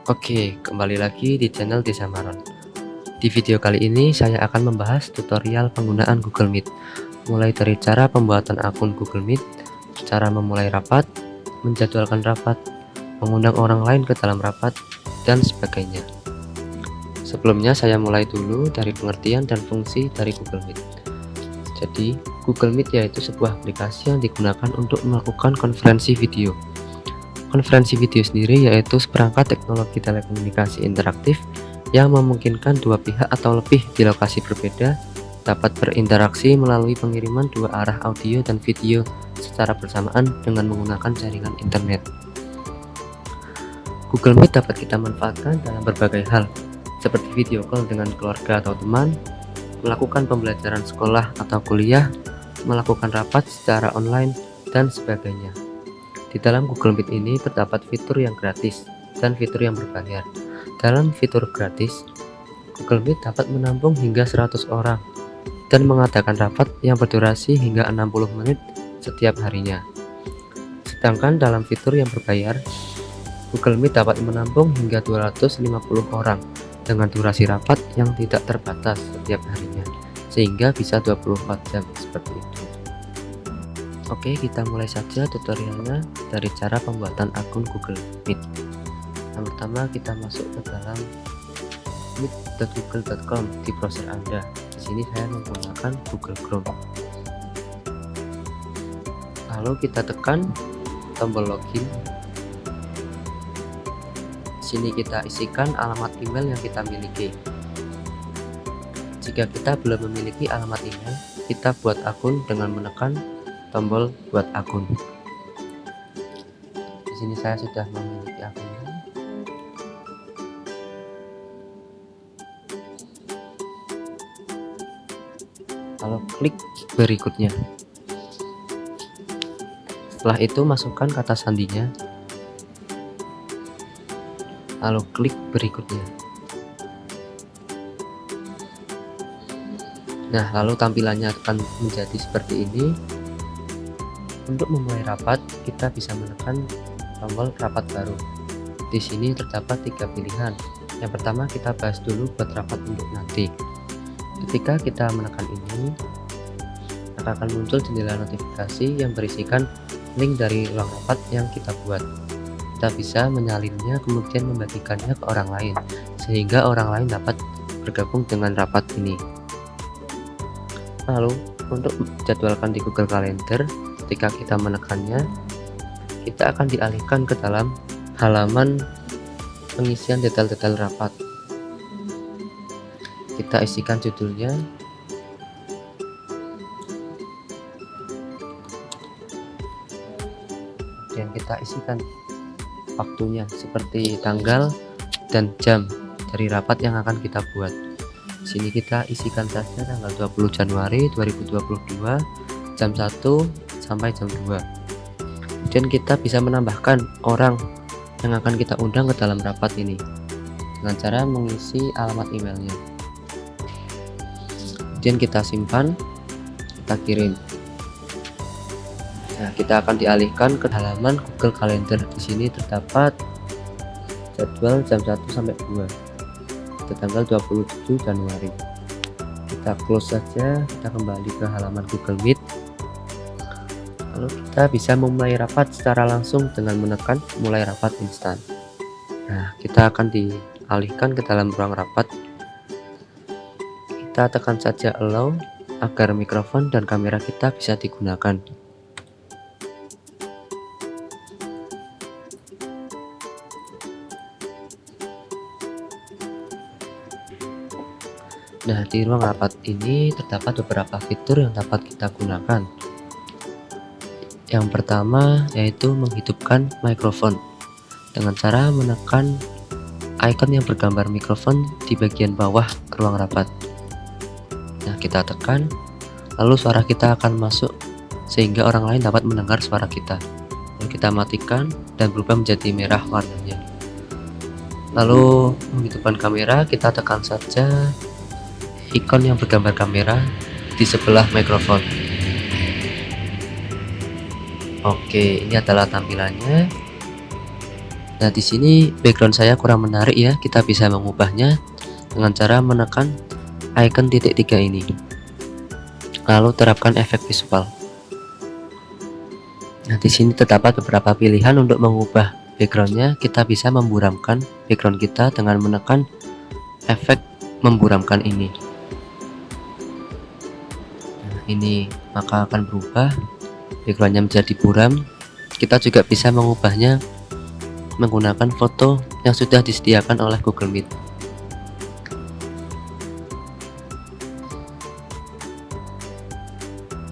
Oke, kembali lagi di channel Desa Maron. Di video kali ini saya akan membahas tutorial penggunaan Google Meet, mulai dari cara pembuatan akun Google Meet, cara memulai rapat, menjadwalkan rapat, mengundang orang lain ke dalam rapat, dan sebagainya. Sebelumnya saya mulai dulu dari pengertian dan fungsi dari Google Meet. Jadi, Google Meet yaitu sebuah aplikasi yang digunakan untuk melakukan konferensi video. Konferensi video sendiri yaitu seperangkat teknologi telekomunikasi interaktif yang memungkinkan dua pihak atau lebih di lokasi berbeda dapat berinteraksi melalui pengiriman dua arah audio dan video secara bersamaan dengan menggunakan jaringan internet. Google Meet dapat kita manfaatkan dalam berbagai hal, seperti video call dengan keluarga atau teman, melakukan pembelajaran sekolah atau kuliah, melakukan rapat secara online, dan sebagainya. Di dalam Google Meet ini terdapat fitur yang gratis dan fitur yang berbayar. Dalam fitur gratis, Google Meet dapat menampung hingga 100 orang dan mengadakan rapat yang berdurasi hingga 60 menit setiap harinya. Sedangkan dalam fitur yang berbayar, Google Meet dapat menampung hingga 250 orang dengan durasi rapat yang tidak terbatas setiap harinya, sehingga bisa 24 jam seperti itu. Oke, kita mulai saja tutorialnya dari cara pembuatan akun Google Meet. Yang pertama, kita masuk ke dalam meet.google.com di browser Anda. Di sini saya menggunakan Google Chrome. Lalu kita tekan tombol login. Di sini kita isikan alamat email yang kita miliki. Jika kita belum memiliki alamat email, kita buat akun dengan menekan tombol buat akun. Di sini saya sudah memiliki akunnya. Lalu klik berikutnya. Setelah itu masukkan kata sandinya. Lalu klik berikutnya. Nah, lalu tampilannya akan menjadi seperti ini. Untuk memulai rapat, kita bisa menekan tombol rapat baru. Di sini terdapat 3 pilihan. Yang pertama, kita bahas dulu buat rapat untuk nanti. Ketika kita menekan ini, akan muncul jendela notifikasi yang berisikan link dari ruang rapat yang kita buat. Kita bisa menyalinnya kemudian membagikannya ke orang lain, sehingga orang lain dapat bergabung dengan rapat ini. Lalu, untuk jadwalkan di Google Calendar, ketika kita menekannya, kita akan dialihkan ke dalam halaman pengisian detail-detail rapat. Kita isikan judulnya, dan kita isikan waktunya seperti tanggal dan jam dari rapat yang akan kita buat. Di sini kita isikan saja tanggal 20 Januari 2022 jam 1 sampai jam 2. Kemudian kita bisa menambahkan orang yang akan kita undang ke dalam rapat ini dengan cara mengisi alamat emailnya. Kemudian kita simpan, kita kirim. Nah, kita akan dialihkan ke halaman Google Calendar. Di sini terdapat jadwal jam 1 sampai 2 pada tanggal 27 Januari. Kita close saja, kita kembali ke halaman Google Meet. Lalu kita bisa memulai rapat secara langsung dengan menekan mulai rapat instan. Nah, kita akan dialihkan ke dalam ruang rapat. Kita tekan saja allow agar mikrofon dan kamera kita bisa digunakan. Nah, di ruang rapat ini terdapat beberapa fitur yang dapat kita gunakan. Yang pertama yaitu menghidupkan mikrofon dengan cara menekan icon yang bergambar mikrofon di bagian bawah ruang rapat. Nah, kita tekan, lalu suara kita akan masuk sehingga orang lain dapat mendengar suara kita. Lalu kita matikan dan berubah menjadi merah warnanya. Lalu menghidupkan kamera, kita tekan saja ikon yang bergambar kamera di sebelah mikrofon. Oke, ini adalah tampilannya. Nah, di sini background saya kurang menarik ya. Kita bisa mengubahnya dengan cara menekan icon titik 3 ini. Lalu terapkan efek visual. Nah, di sini terdapat beberapa pilihan untuk mengubah backgroundnya. Kita bisa memburamkan background kita dengan menekan efek memburamkan ini. Nah, ini maka akan berubah backgroundnya menjadi buram. Kita juga bisa mengubahnya menggunakan foto yang sudah disediakan oleh Google Meet.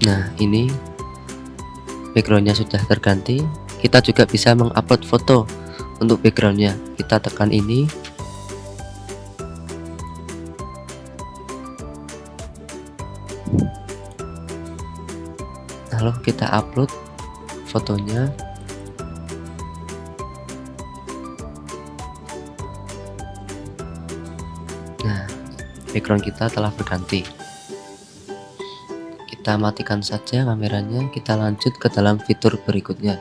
Nah, ini backgroundnya sudah terganti. Kita juga bisa mengupload foto untuk backgroundnya. Kita tekan ini, lalu kita upload fotonya. Nah, background kita telah berganti. Kita matikan saja kameranya. Kita lanjut ke dalam fitur berikutnya.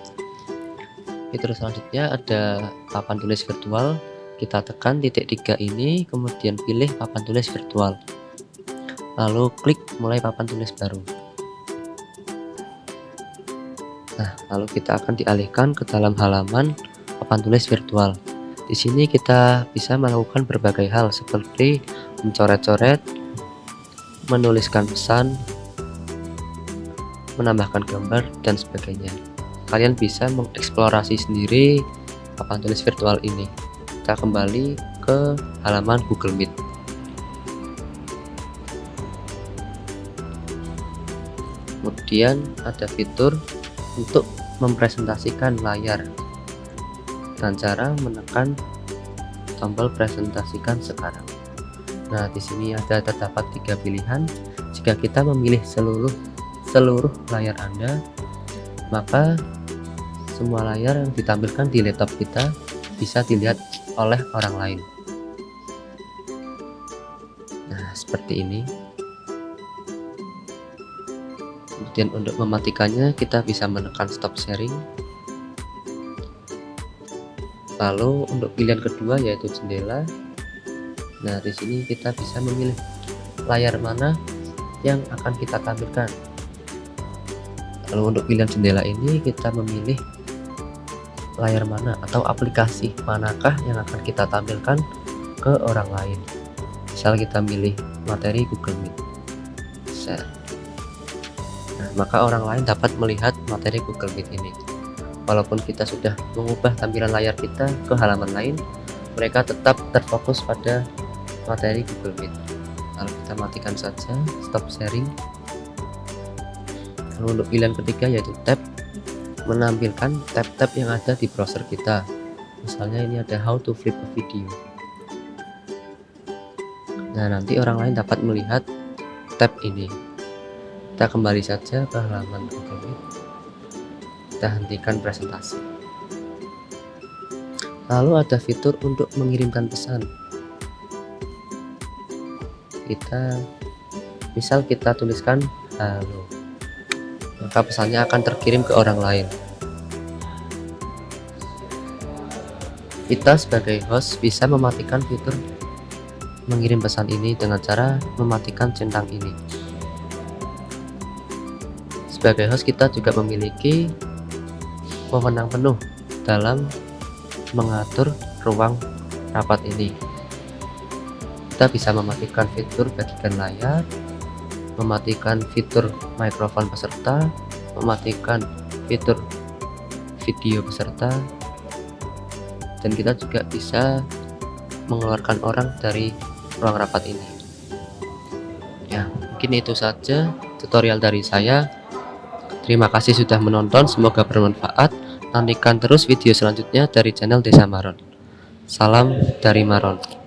Fitur selanjutnya ada papan tulis virtual. Kita tekan titik 3 ini, kemudian pilih papan tulis virtual, lalu klik mulai papan tulis baru. Nah, lalu kita akan dialihkan ke dalam halaman papan tulis virtual. Di sini kita bisa melakukan berbagai hal seperti mencoret-coret, menuliskan pesan, menambahkan gambar, dan sebagainya. Kalian bisa mengeksplorasi sendiri papan tulis virtual ini. Kita kembali ke halaman Google Meet. Kemudian ada fitur untuk mempresentasikan layar dengan cara menekan tombol presentasikan sekarang. Nah, di sini terdapat 3 pilihan. Jika kita memilih seluruh layar Anda, maka semua layar yang ditampilkan di laptop kita bisa dilihat oleh orang lain. Nah, seperti ini. Kemudian untuk mematikannya kita bisa menekan stop sharing. Lalu untuk pilihan kedua yaitu jendela. Nah, di sini kita bisa memilih layar mana yang akan kita tampilkan. Lalu untuk pilihan jendela ini kita memilih layar mana atau aplikasi manakah yang akan kita tampilkan ke orang lain. Misal kita milih materi Google Meet, share. Nah, maka orang lain dapat melihat materi Google Meet ini. Walaupun kita sudah mengubah tampilan layar kita ke halaman lain, mereka tetap terfokus pada materi Google Meet. Lalu kita matikan saja stop sharing. Lalu untuk pilihan ketiga yaitu tab, menampilkan tab-tab yang ada di browser kita. Misalnya ini ada how to flip a video. Nah, nanti orang lain dapat melihat tab ini. Kita kembali saja ke halaman Google Meet. Kita hentikan presentasi. Lalu ada fitur untuk mengirimkan pesan. Misal kita tuliskan halo, maka pesannya akan terkirim ke orang lain. Kita sebagai host bisa mematikan fitur mengirim pesan ini dengan cara mematikan centang ini. Sebagai host kita juga memiliki wewenang penuh dalam mengatur ruang rapat ini. Kita bisa mematikan fitur bagikan layar, mematikan fitur mikrofon peserta, mematikan fitur video peserta, dan kita juga bisa mengeluarkan orang dari ruang rapat ini. Ya, mungkin itu saja tutorial dari saya. Terima kasih sudah menonton, semoga bermanfaat. Nantikan terus video selanjutnya dari channel Desa Maron. Salam dari Maron.